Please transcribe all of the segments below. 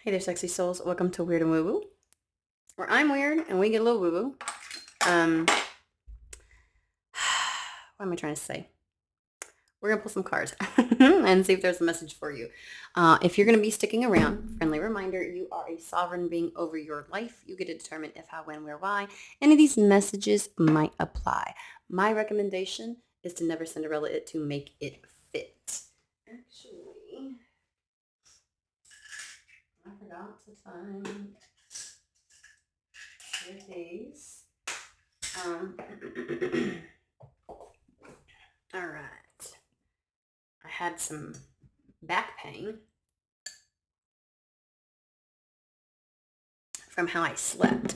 Hey there, sexy souls. Welcome to Weird and Woo Woo, where I'm weird and we get a little woo woo. What am I trying to say? We're going to pull some cards and see if there's a message for you. If you're going to be sticking around, friendly reminder, you are a sovereign being over your life. You get to determine if, how, when, where, why any of these messages might apply. My recommendation is to never Cinderella it to make it fit. Actually, I forgot to find these. All right. I had some back pain from how I slept.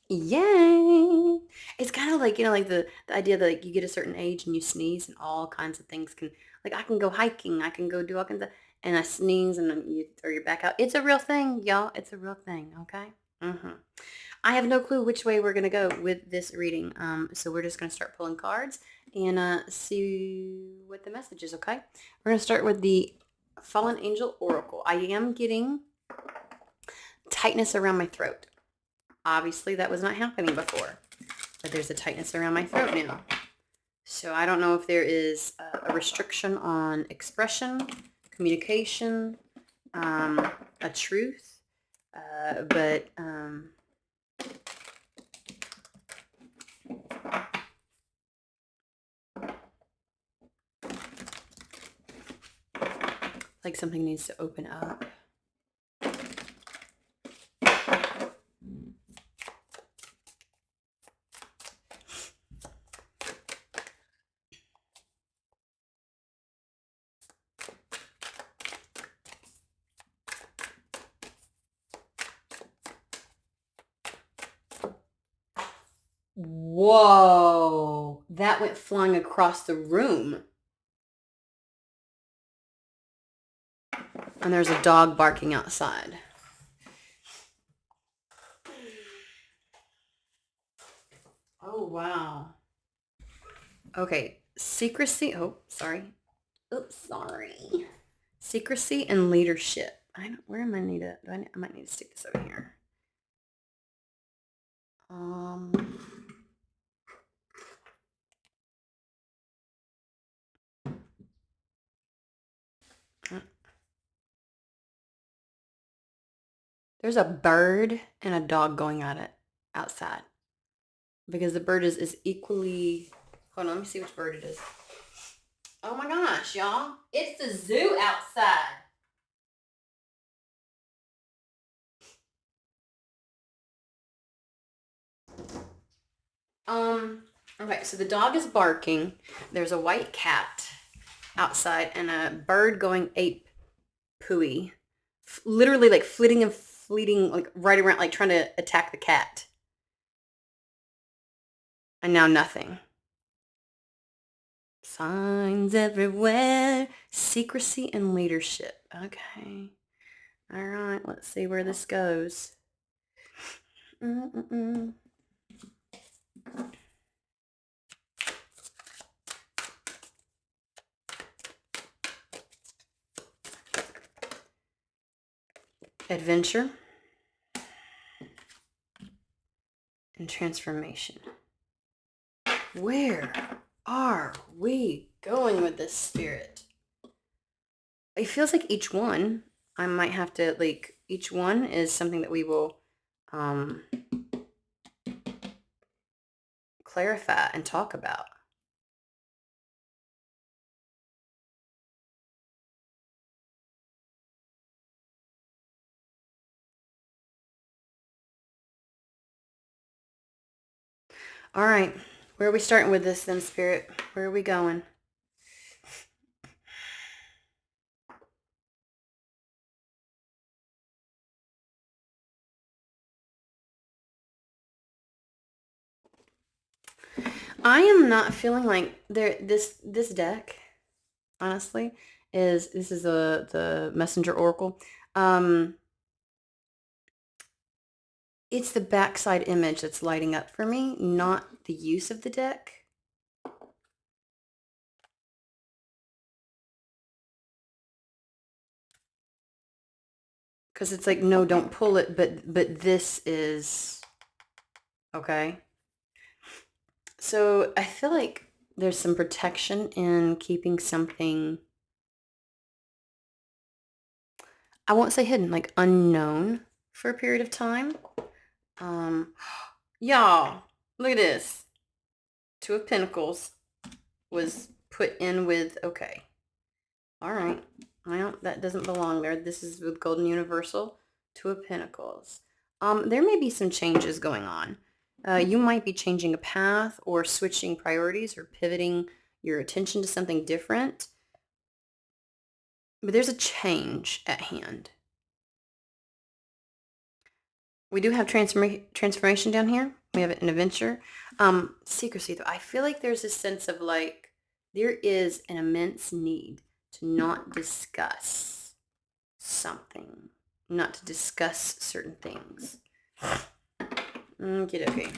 Yay! It's kind of like, like the idea that like you get a certain age and you sneeze and all kinds of things can, like I can go hiking, I can go do all kinds of, and I sneeze and then you throw your back out. It's a real thing, y'all. It's a real thing, okay? I have no clue which way we're going to go with this reading. So we're just going to start pulling cards and see what the message is, okay? We're going to start with the Fallen Angel Oracle. I am getting tightness around my throat. Obviously, that was not happening before, but there's a tightness around my throat now. So I don't know if there is a restriction on expression, communication, a truth, but... like something needs to open up. Whoa, that went flying across the room. And there's a dog barking outside. Oh, wow. Okay, secrecy. Oh, sorry. Oops, sorry. Secrecy and leadership. Where am I needed? I might need to stick this over here. There's a bird and a dog going at it outside. Because the bird is equally... Hold on, let me see which bird it is. Oh my gosh, y'all. It's the zoo outside. Okay, so the dog is barking. There's a white cat outside and a bird going ape pooey. Literally like flitting and fleeting like right around, like trying to attack the cat. And now nothing. Signs everywhere. Secrecy and leadership. Okay. All right, let's see where this goes. Adventure and transformation. Where are we going with this, spirit? It feels like each one, I might have to, like, each one is something that we will clarify and talk about. All right, where are we starting with this then, spirit? Where are we going? I am not feeling like this deck, honestly, this is the Messenger Oracle. It's the backside image that's lighting up for me, not the use of the deck. Because it's like, no, don't pull it, but this is okay. So I feel like there's some protection in keeping something, I won't say hidden, like unknown for a period of time. Y'all, look at this. Two of Pentacles was put in with, okay. All right. Well, that doesn't belong there. This is with Golden Universal, Two of Pentacles. There may be some changes going on. You might be changing a path or switching priorities or pivoting your attention to something different. But there's a change at hand. We do have transformation down here. We have an adventure. Secrecy, though. I feel like there's a sense of like, there is an immense need to not discuss something, not to discuss certain things. Okay.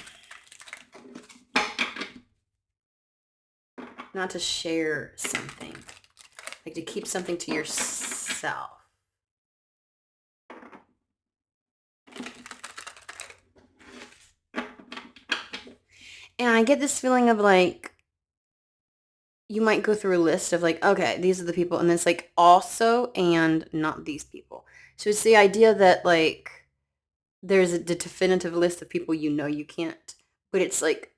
Not to share something, like to keep something to yourself. And I get this feeling of like, you might go through a list of like, okay, these are the people, and then it's like also and not these people. So it's the idea that like there's a definitive list of people you can't, but it's like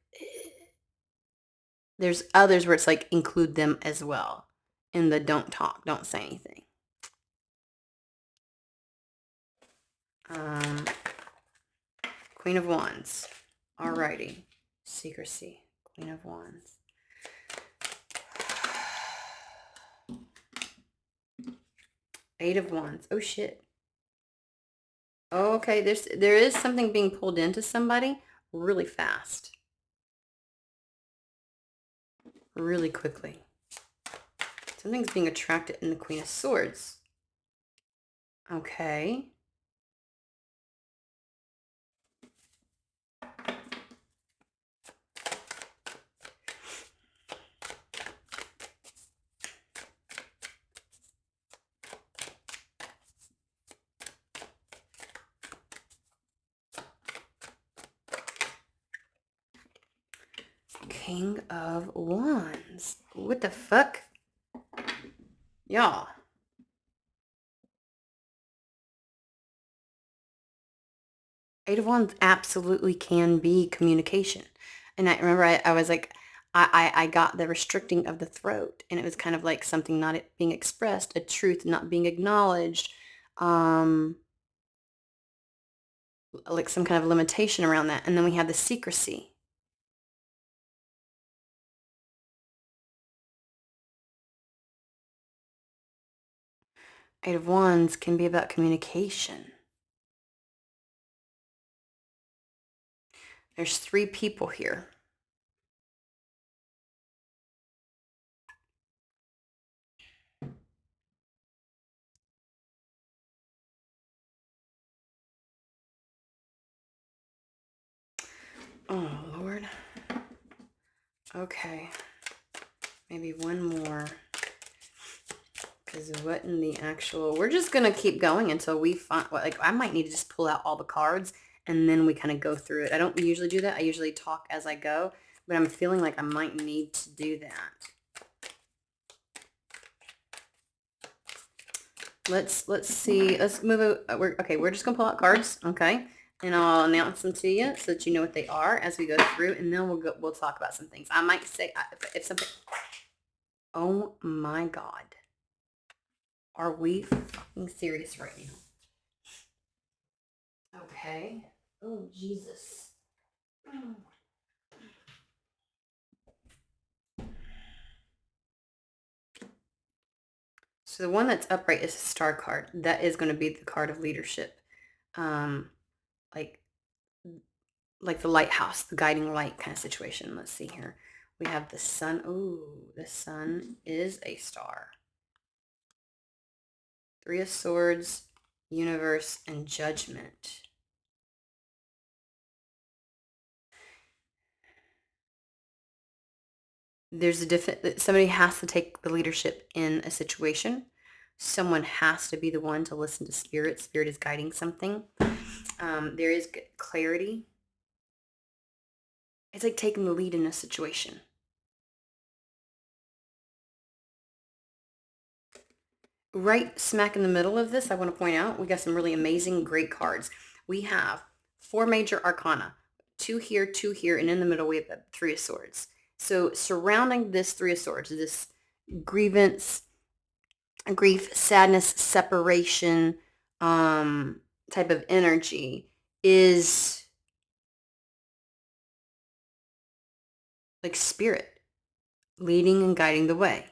there's others where it's like include them as well in the don't talk, don't say anything. Queen of Wands. Alrighty. Secrecy. Queen of Wands. Eight of Wands. Oh shit. Oh, okay. There is something being pulled into somebody really fast. Really quickly. Something's being attracted in the Queen of Swords. Okay. King of Wands. What the fuck? Y'all. Eight of Wands absolutely can be communication. And I remember I was like, I got the restricting of the throat. And it was kind of like something not being expressed, a truth not being acknowledged. Like some kind of limitation around that. And then we have the secrecy. Eight of Wands can be about communication. There's three people here. Oh, Lord. Okay. Maybe one more. Because what in the actual... We're just going to keep going until we find... Like, I might need to just pull out all the cards and then we kind of go through it. I don't usually do that. I usually talk as I go. But I'm feeling like I might need to do that. Let's see. Let's move it. Okay, we're just going to pull out cards. Okay. And I'll announce them to you so that you know what they are as we go through, and then we'll talk about some things. I might say if something. Oh my God, are we fucking serious right now? Okay. Oh Jesus. So the one that's upright is a star card. That is going to be the card of leadership. Like the lighthouse, the guiding light kind of situation. Let's see here. We have the sun. Ooh, the sun is a star. Three of Swords, universe, and judgment. There's somebody has to take the leadership in a situation. someone has to be the one to listen to spirit. Spirit is guiding something. There is clarity. It's like taking the lead in a situation. Right smack in the middle of this, I want to point out, we got some really amazing, great cards. We have 4 major arcana, 2 here, and in the middle we have the 3 of swords. So surrounding this 3 of swords, this grievance, grief, sadness, separation type of energy is like spirit leading and guiding the way.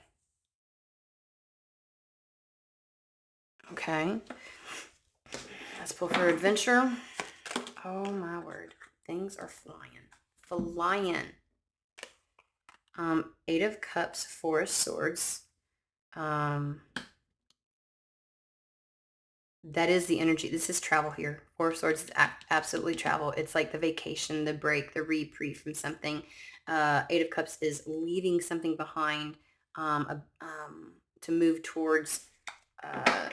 Okay. Let's pull for adventure. Oh my word. Things are flying. Flying. 8 of Cups, 4 of Swords. That is the energy. This is travel here. 4 of Swords is absolutely travel. It's like the vacation, the break, the reprieve from something. 8 of Cups is leaving something behind to move towards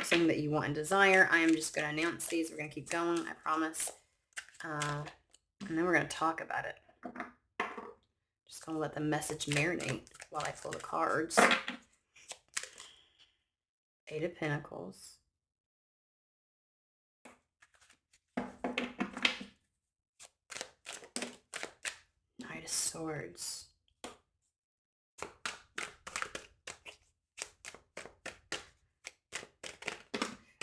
something that you want and desire. I am just going to announce these. We're going to keep going, I promise. And then we're going to talk about it. Just going to let the message marinate while I pull the cards. 8 of Pentacles. Knight of Swords.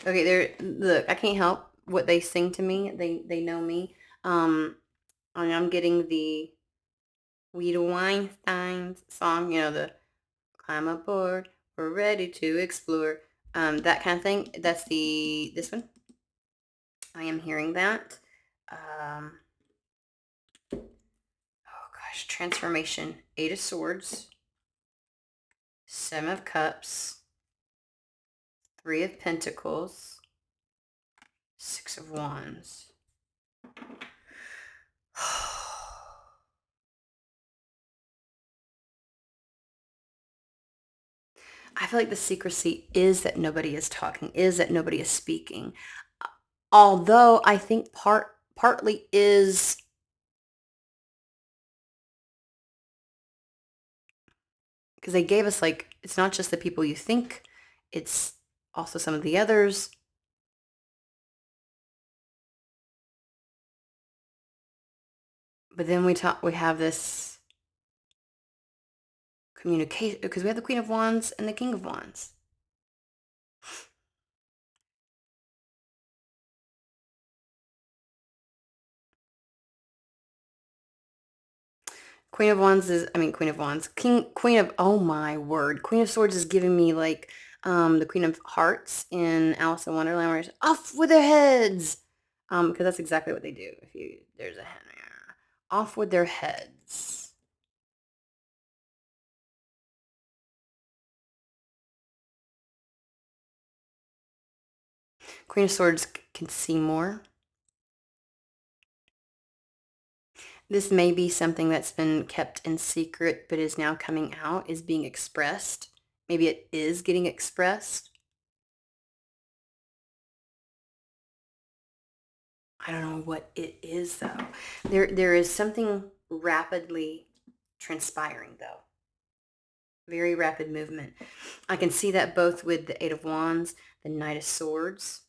Okay, look, I can't help what they sing to me. They know me. I'm getting the Weeda Weinstein's song, the climb aboard, we're ready to explore. That kind of thing. That's this one. I am hearing that. Oh gosh, transformation. 8 of Swords. 7 of Cups. 3 of Pentacles. 6 of Wands. I feel like the secrecy is that nobody is talking, is that nobody is speaking. Although I think partly is because they gave us it's not just the people you think, it's also some of the others. But then we have this communication because we have the Queen of Wands and the King of Wands. Queen of Wands oh my word. Queen of Swords is giving me the Queen of Hearts in Alice in Wonderland, where it's off with their heads. Because that's exactly what they do. There's a head there. Off with their heads. Queen of Swords can see more. This may be something that's been kept in secret, but is now coming out, is being expressed. Maybe it is getting expressed. I don't know what it is, though. There is something rapidly transpiring, though. Very rapid movement. I can see that both with the 8 of Wands, the Knight of Swords.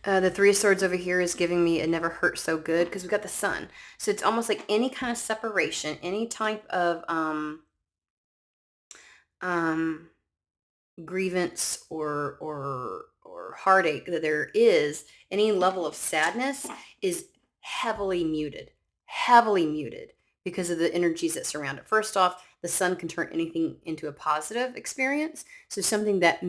The 3 of Swords over here is giving me It Never Hurt So Good because we've got the Sun. So it's almost like any kind of separation, any type of grievance or heartache that there is, any level of sadness is heavily muted because of the energies that surround it. First off, the Sun can turn anything into a positive experience. So something that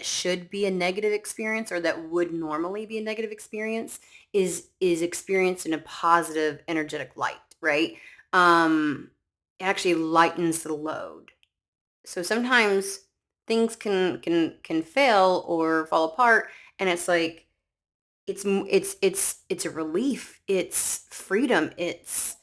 should be a negative experience or that would normally be a negative experience is experienced in a positive energetic light, right? It actually lightens the load. So sometimes things can fail or fall apart, and it's like it's a relief, it's freedom, it's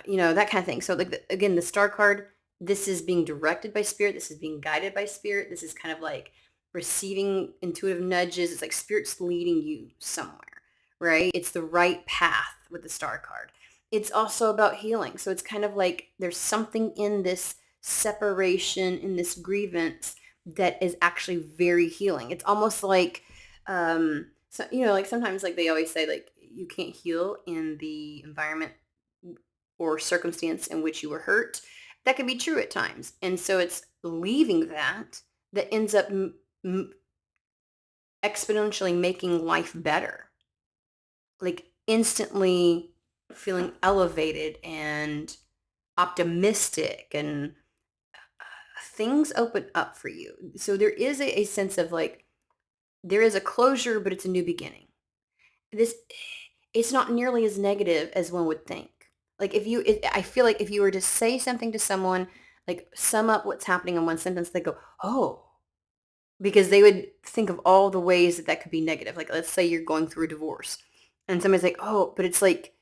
that kind of thing. So like again, the star card, this is being directed by spirit. This is being guided by spirit. This is kind of like receiving intuitive nudges. It's like spirit's leading you somewhere, right? It's the right path with the star card. It's also about healing. So it's kind of like there's something in this separation, in this grievance that is actually very healing. It's almost like, so, like sometimes like they always say like you can't heal in the environment or circumstance in which you were hurt. That can be true at times. And so it's leaving that ends up exponentially making life better. Like instantly feeling elevated and optimistic and things open up for you. So there is a sense of like there is a closure, but it's a new beginning. This it's not nearly as negative as one would think. Like I feel like if you were to say something to someone, like sum up what's happening in one sentence, they go, "Oh," because they would think of all the ways that could be negative. Like let's say you're going through a divorce, and somebody's like, "Oh," but it's like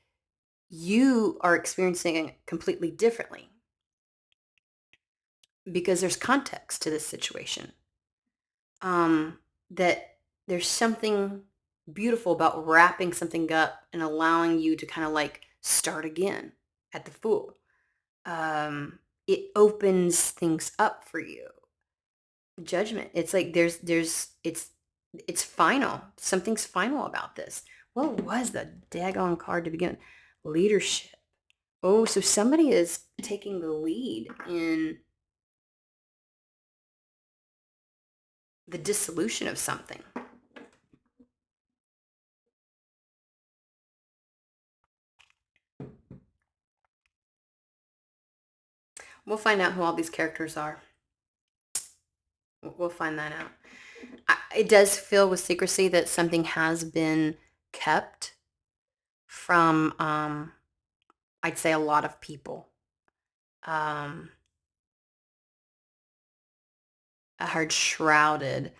you are experiencing it completely differently because there's context to this situation. That there's something beautiful about wrapping something up and allowing you to kind of like start again at the full. It opens things up for you. Judgment. It's like it's final. Something's final about this. What was the daggone card to begin? Leadership. Oh, so somebody is taking the lead in the dissolution of something. We'll find out who all these characters are. We'll find that out. It does feel with secrecy that something has been kept from, I'd say, a lot of people. Um, I heard shrouded.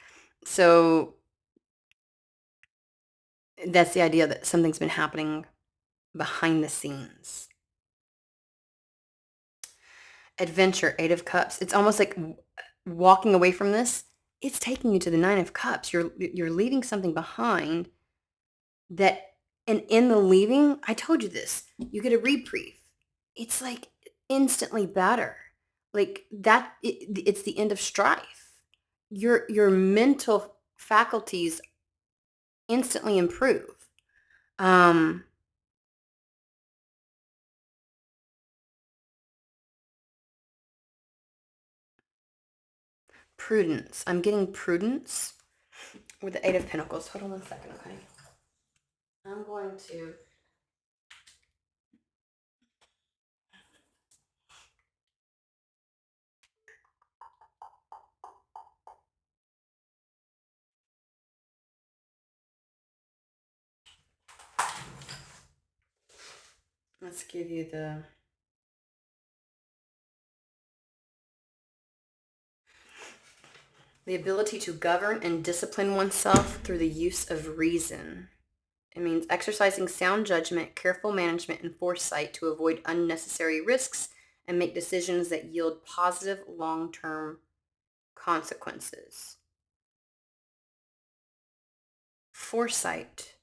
So that's the idea that something's been happening behind the scenes. Adventure, Eight of Cups. It's almost like walking away from this. It's taking you to the Nine of Cups. You're leaving something behind that, and in the leaving, I told you this, you get a reprieve. It's like instantly better. Like it's the end of strife. Your mental faculties instantly improve. Um, Prudence. I'm getting prudence with the Eight of Pentacles. Hold on one second, okay? I'm going to. Let's give you the ability to govern and discipline oneself through the use of reason. It means exercising sound judgment, careful management, and foresight to avoid unnecessary risks and make decisions that yield positive long-term consequences. Foresight.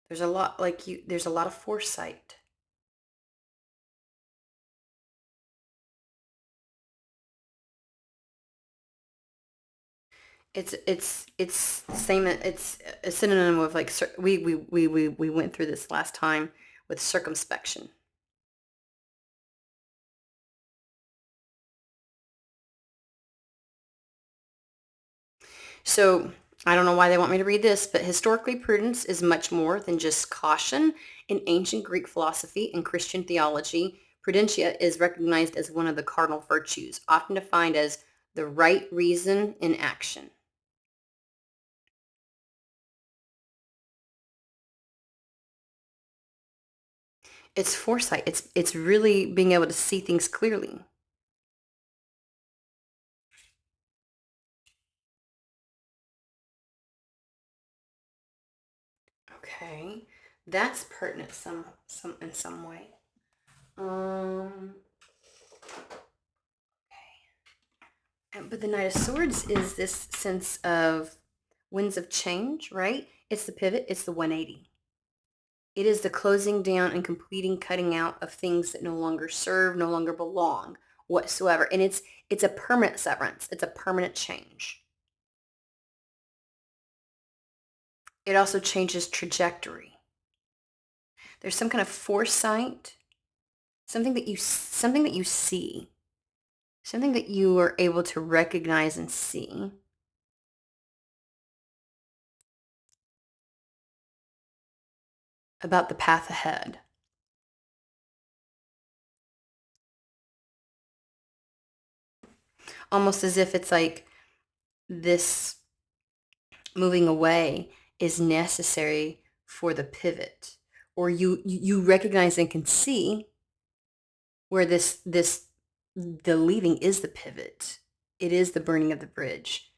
There's a lot of foresight. It's the same. It's a synonym of like we went through this last time with circumspection. So I don't know why they want me to read this, but historically, prudence is much more than just caution. In ancient Greek philosophy and Christian theology, prudentia is recognized as one of the cardinal virtues, often defined as the right reason in action. It's foresight. It's really being able to see things clearly. Okay, that's pertinent some in some way. Um, but the Knight of Swords is this sense of winds of change, right? It's the pivot, it's the 180. It is the closing down and completing cutting out of things that no longer serve, no longer belong whatsoever. And it's a permanent severance. It's a permanent change. It also changes trajectory. There's some kind of foresight, something that you see, something that you are able to recognize and see. About the path ahead. Almost as if it's like this moving away is necessary for the pivot, or you recognize and can see where the leaving is the pivot. It is the burning of the bridge.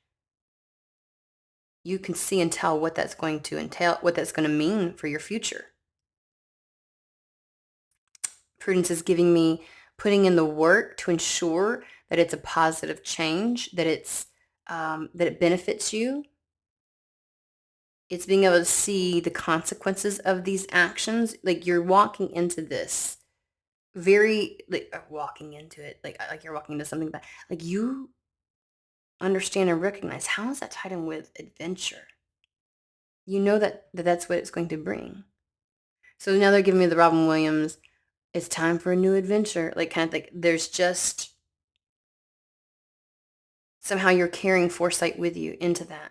You can see and tell what that's going to entail, what that's going to mean for your future. Prudence is giving me putting in the work to ensure that it's a positive change, that that it benefits you. It's being able to see the consequences of these actions. Like you're walking into this very, like walking into it, like you're walking into something bad. Like you understand and recognize, how is that tied in with adventure? You know that's what it's going to bring. So now they're giving me the Robin Williams, it's time for a new adventure. Like kind of like there's just somehow you're carrying foresight with you into that.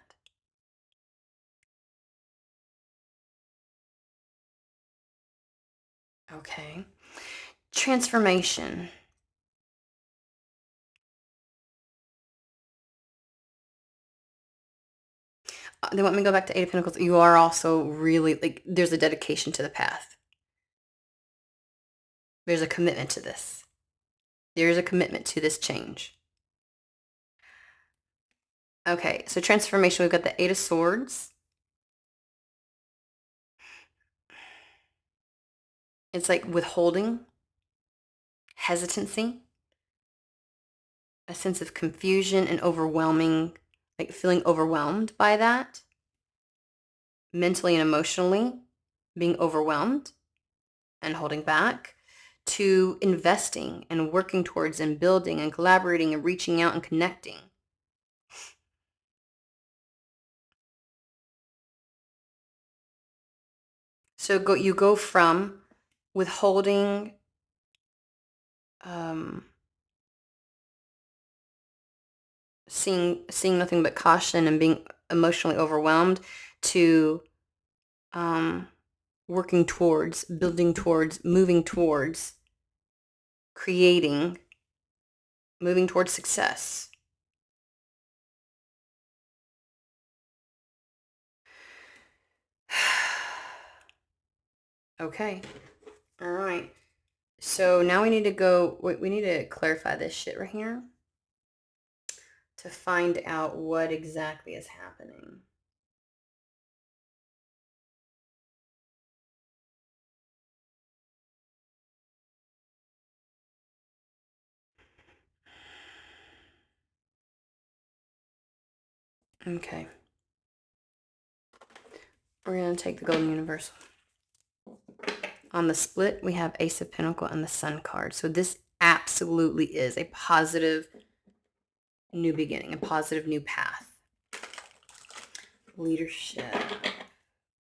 Okay. Transformation. They want me to go back to Eight of Pentacles. You are also really, like, there's a dedication to the path. There's a commitment to this. There's a commitment to this change. Okay, so transformation, we've got the Eight of Swords. It's like withholding, hesitancy, a sense of confusion and overwhelming, like feeling overwhelmed by that, mentally and emotionally, being overwhelmed and holding back, to investing and working towards and building and collaborating and reaching out and connecting. So you go from withholding, seeing nothing but caution and being emotionally overwhelmed, to working towards, building towards, moving towards, creating, moving towards success. Okay. All right. So now we need to go, we need to clarify this shit right here to find out what exactly is happening. Okay. We're going to take the Golden Universal. On the split, we have Ace of Pentacles and the Sun card. So this absolutely is a positive new beginning, a positive new path. Leadership.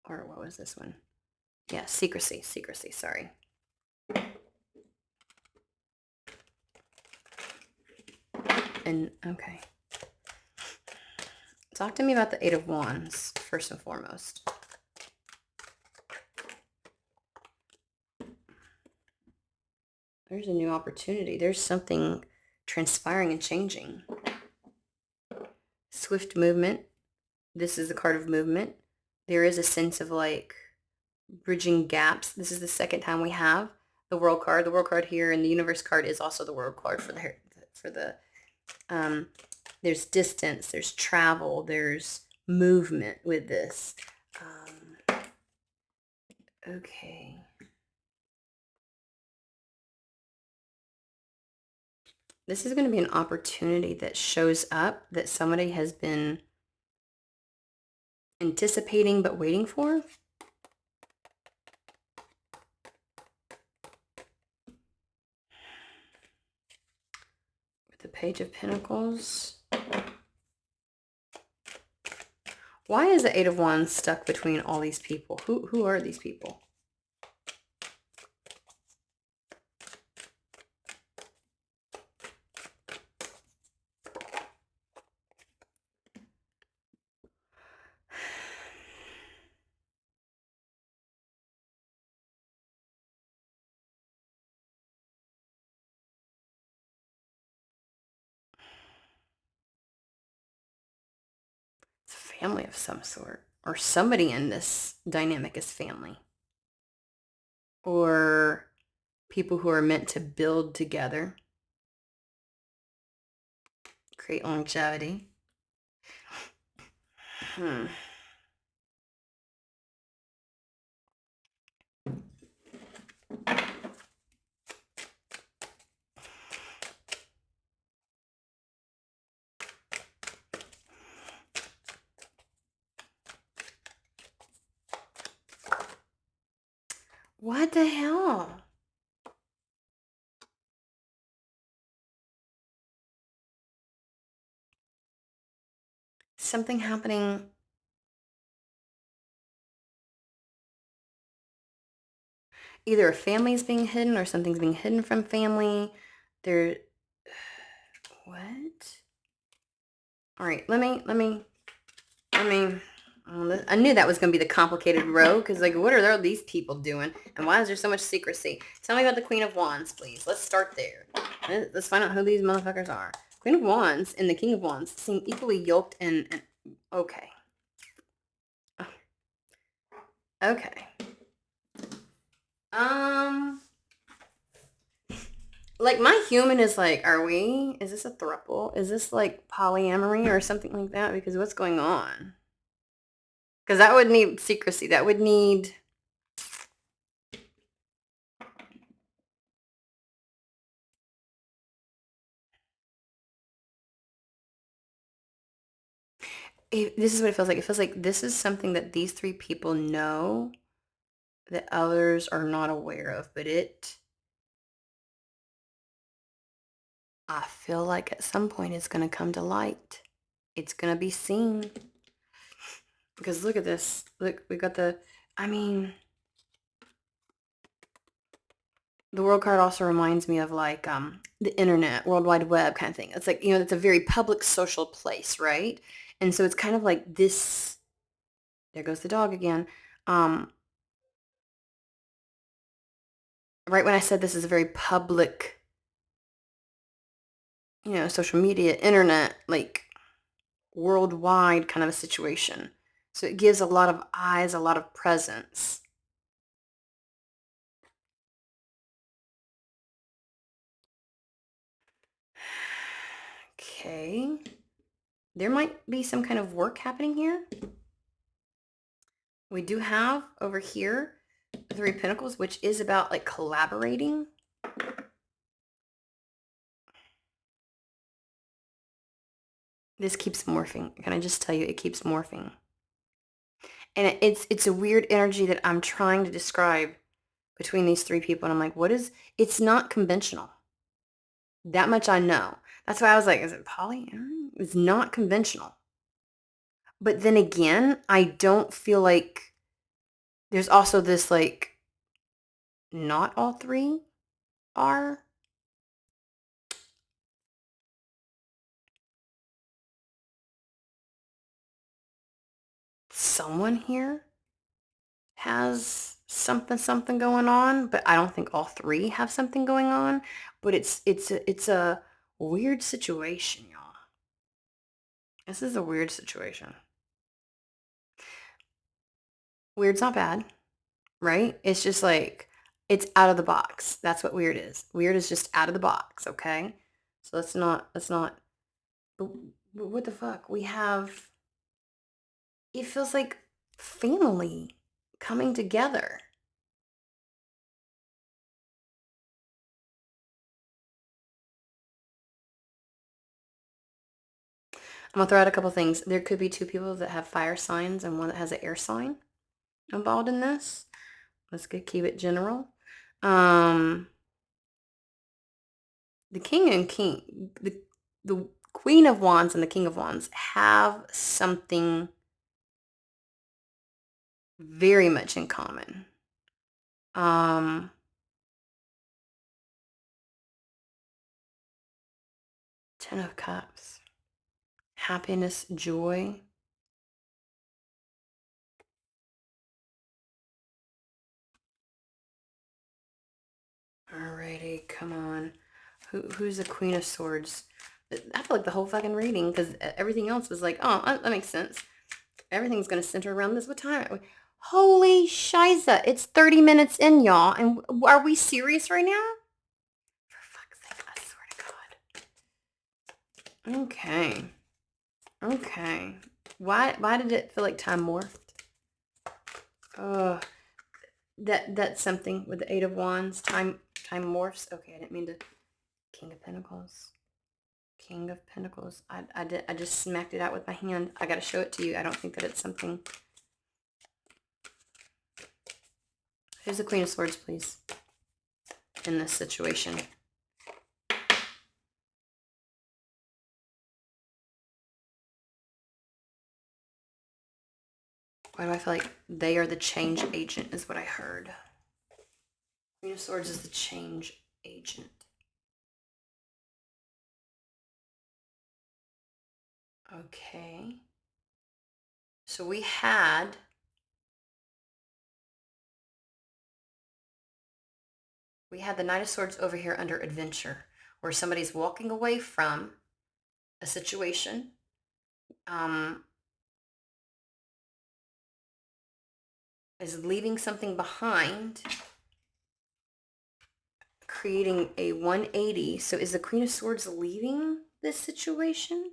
Or what was this one? Yeah, secrecy, sorry. And, okay. Talk to me about the Eight of Wands, first and foremost. There's a new opportunity. There's something transpiring and changing. Swift movement. This is the card of movement. There is a sense of like bridging gaps. This is the second time we have the World card. The World card here and the Universe card is also the World card for the there's distance, there's travel, there's movement with this. Okay. This is going to be an opportunity that shows up that somebody has been anticipating but waiting for. With the Page of Pentacles. Why is the Eight of Wands stuck between all these people? Who are these people? It's a family of some sort. Or somebody in this dynamic is family. Or people who are meant to build together. Create longevity. What the hell? Something happening. Either a family is being hidden or something's being hidden from family. There. What? All right, let me. I knew that was going to be the complicated row because, like, what are these people doing? And why is there so much secrecy? Tell me about the Queen of Wands, please. Let's start there. Let's find out who these motherfuckers are. Queen of Wands and the King of Wands seem equally yoked and okay. Okay. Like, my human is like, is this a throuple? Is this, like, polyamory or something like that? Because what's going on? Because that would need secrecy. That would need... This is what it feels like. It feels like this is something that these three people know that others are not aware of, but I feel like at some point it's going to come to light. It's going to be seen. Because look at this. Look, we got the World card also reminds me of, like, the internet, World Wide Web kind of thing. It's like, it's a very public social place, right? And so it's kind of like this. There goes the dog again. Right when I said this is a very public, social media, internet, like, worldwide kind of a situation. So it gives a lot of eyes, a lot of presence. Okay. There might be some kind of work happening here. We do have over here the Three of Pentacles, which is about, like, collaborating. This keeps morphing. Can I just tell you, it keeps morphing. And it's a weird energy that I'm trying to describe between these three people. And I'm like, it's not conventional. That much I know. That's why I was like, is it polyamory? It's not conventional. But then again, I don't feel like there's also this, like, not all three are. Someone here has something going on, but I don't think all three have something going on. But it's a weird situation, y'all. This is a weird situation. Weird's not bad, right? It's just like, it's out of the box. That's what weird is. Weird is just out of the box, okay? So let's not, but what the fuck? It feels like family coming together. I'm gonna throw out a couple things. There could be two people that have fire signs and one that has an air sign involved in this. Let's keep it general. The the Queen of Wands and the King of Wands have something very much in common. Um, Ten of Cups, happiness, joy. Alrighty, come on. Who's the Queen of Swords? I feel like the whole fucking reading, because everything else was like, oh, that makes sense. Everything's gonna center around this. What time? Holy shiza! It's 30 minutes in, y'all, and are we serious right now? For fuck's sake! I swear to God. Okay. Okay. Why did it feel like time morphed? Oh, that's something with the Eight of Wands. Time morphs. Okay, I didn't mean to. King of Pentacles. King of Pentacles. I just smacked it out with my hand. I gotta show it to you. I don't think that it's something. Who's the Queen of Swords, please? In this situation. Why do I feel like they are the change agent is what I heard. Queen of Swords is the change agent. Okay. So we had the Knight of Swords over here under adventure, where somebody's walking away from a situation. Is leaving something behind, creating a 180. So is the Queen of Swords leaving this situation?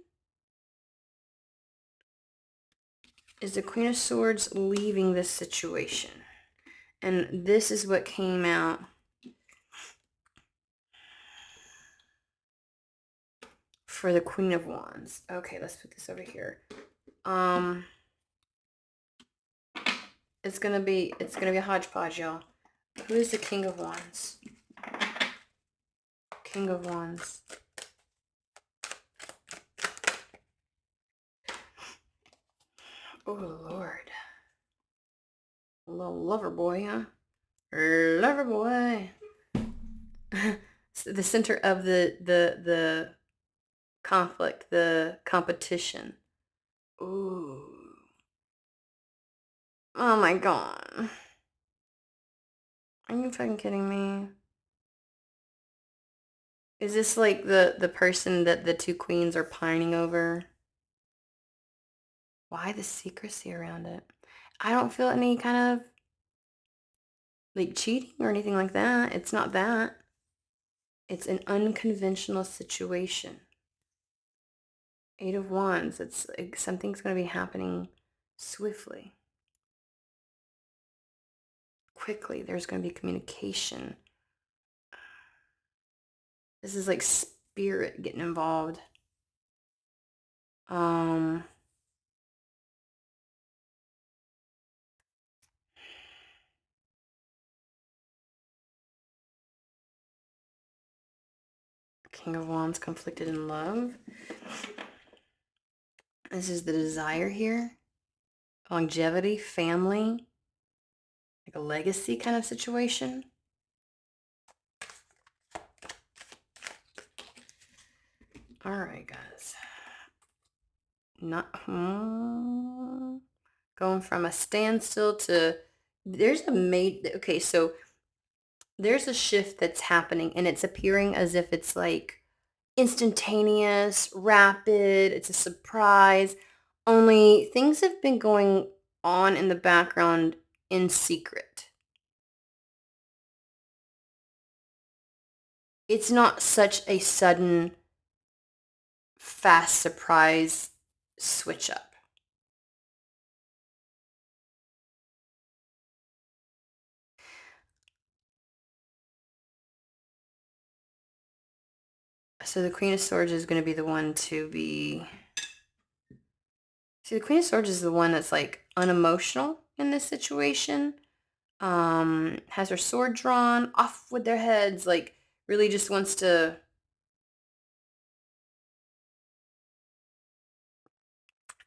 Is the Queen of Swords leaving this situation? And this is what came out. For the Queen of Wands. Okay, let's put this over here. It's gonna be a hodgepodge, y'all. Who is the King of Wands? King of Wands. Oh Lord. A little lover boy, huh? Lover boy. The center of the conflict, the competition. Ooh. Oh my God. Are you fucking kidding me? Is this like the person that the two queens are pining over? Why the secrecy around it? I don't feel any kind of like cheating or anything like that. It's not that. It's an unconventional situation. Eight of Wands. It's like something's going to be happening swiftly. Quickly. There's going to be communication. This is like spirit getting involved. King of Wands conflicted in love. This is the desire here. Longevity, family, like a legacy kind of situation. All right, guys. Not going from a standstill to there's so there's a shift that's happening and it's appearing as if it's like instantaneous, rapid, it's a surprise. Only things have been going on in the background in secret. It's not such a sudden, fast surprise switch up. So the Queen of Swords is going to be the one to be See, the Queen of Swords is the one that's like unemotional in this situation. Has her sword drawn, off with their heads, like really just wants to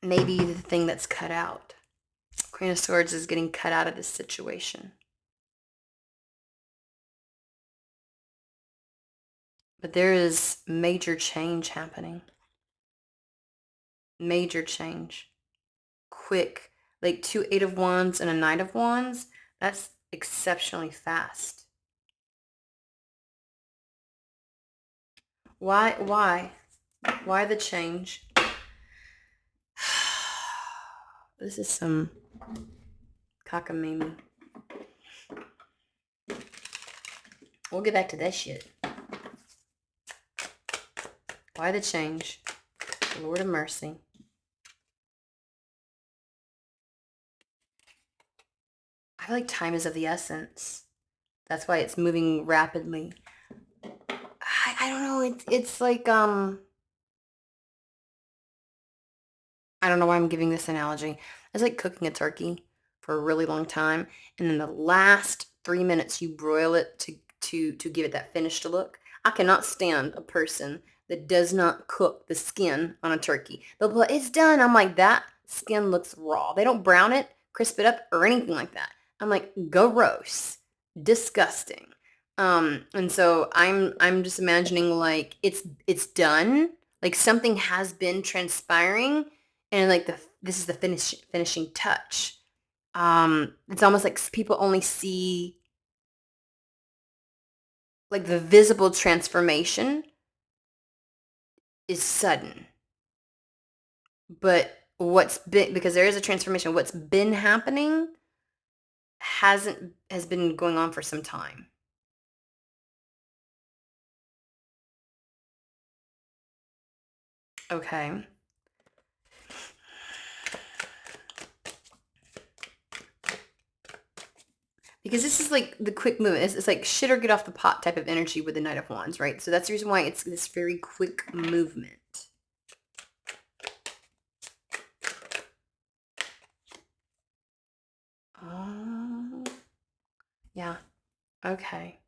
maybe the thing that's cut out. Queen of Swords is getting cut out of this situation. But there is major change happening. Major change. Quick. Like 2 Eight of Wands and a Knight of Wands. That's exceptionally fast. Why? Why the change? This is some cockamamie. We'll get back to that shit. Why the change? Lord of mercy. I feel like time is of the essence. That's why it's moving rapidly. I don't know. It's like I don't know why I'm giving this analogy. It's like cooking a turkey for a really long time, and then the last 3 minutes you broil it to give it that finished look. I cannot stand a person that does not cook the skin on a turkey. They'll be like, it's done. I'm like, that skin looks raw. They don't brown it, crisp it up, or anything like that. I'm like, gross, disgusting. And so I'm just imagining like it's done, like something has been transpiring, and like this is the finishing touch. It's almost like people only see like the visible transformation is sudden, but what's been, because there is a transformation, what's been happening has been going on for some time. Okay. Because this is like the quick movement. It's like shit or get off the pot type of energy with the Knight of Wands, right? So that's the reason why it's this very quick movement. Oh, yeah. Okay.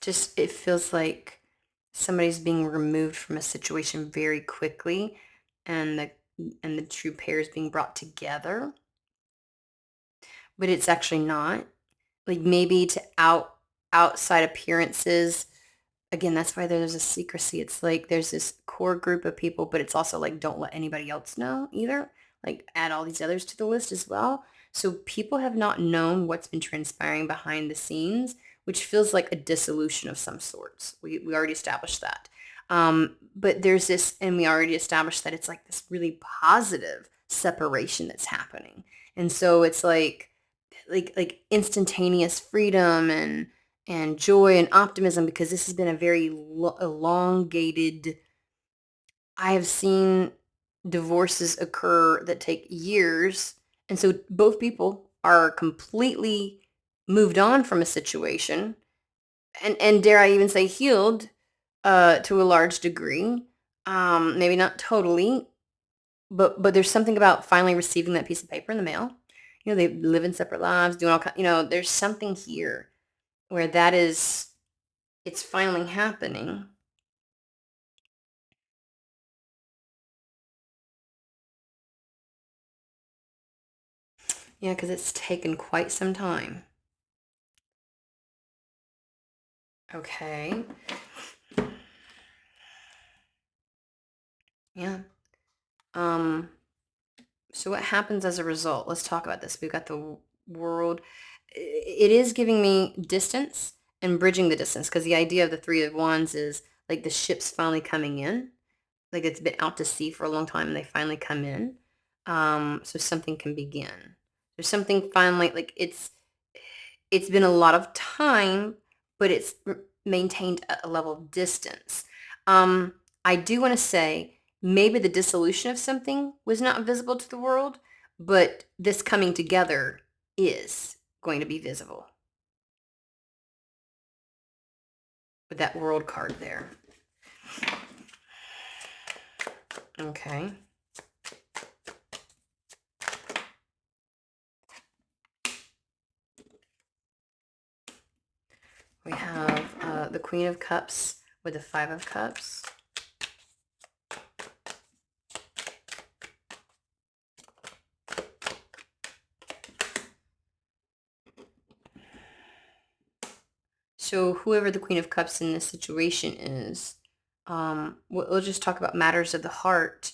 Just it feels like somebody's being removed from a situation very quickly, and the true pair is being brought together, but it's actually not. Like maybe to outside appearances, again, that's why there's a secrecy. It's like there's this core group of people, but it's also like don't let anybody else know either. Like add all these others to the list as well. So people have not known what's been transpiring behind the scenes, which feels like a dissolution of some sorts. We already established that. But there's this, and we already established that it's like this really positive separation that's happening. And so it's like instantaneous freedom and joy and optimism, because this has been a very elongated. I have seen divorces occur that take years, and so both people are completely moved on from a situation, and dare I even say healed, to a large degree. Maybe not totally, but there's something about finally receiving that piece of paper in the mail. They live in separate lives, doing all kind. There's something here where it's finally happening. Yeah, because it's taken quite some time. Okay. Yeah. Um, so what happens as a result? Let's talk about this. We've got the world. It is giving me distance and bridging the distance, because the idea of the Three of Wands is like the ship's finally coming in. Like it's been out to sea for a long time and they finally come in. So something can begin. There's something finally, like it's been a lot of time, but it's maintained a level of distance. I do want to say maybe the dissolution of something was not visible to the world, but this coming together is going to be visible. with that World card there. Okay. We have the Queen of Cups with the Five of Cups. So whoever the Queen of Cups in this situation is, we'll just talk about matters of the heart.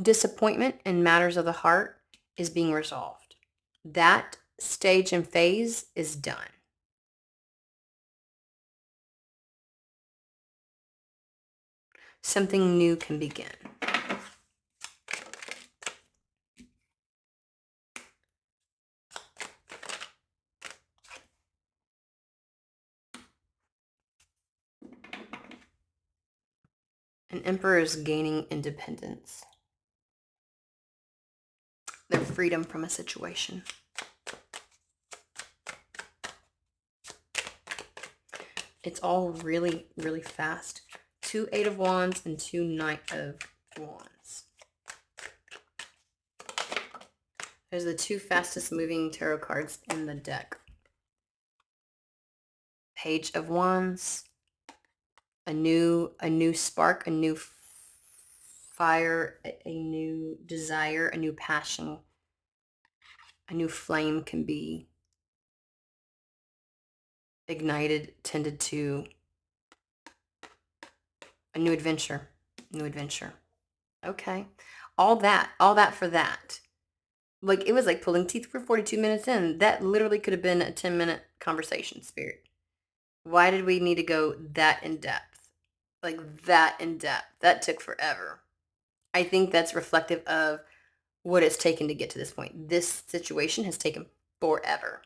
Disappointment in matters of the heart is being resolved. That stage and phase is done. Something new can begin. An emperor is gaining independence. Their freedom from a situation. It's all really, really fast. 2 Eight of Wands and 2 Knight of Wands. There's the 2 fastest moving tarot cards in the deck. Page of Wands. A new spark, a new fire, a new desire, a new passion, a new flame can be ignited, tended to. A new adventure. Okay. All that for that. Like, it was like pulling teeth for 42 minutes in. That literally could have been a 10-minute conversation, Spirit. Why did we need to go that in depth? Like, that in depth. That took forever. I think that's reflective of what it's taken to get to this point. This situation has taken forever.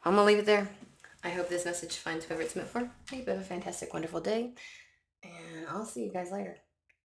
I'm going to leave it there. I hope this message finds whoever it's meant for. I hope you have a fantastic, wonderful day. And I'll see you guys later.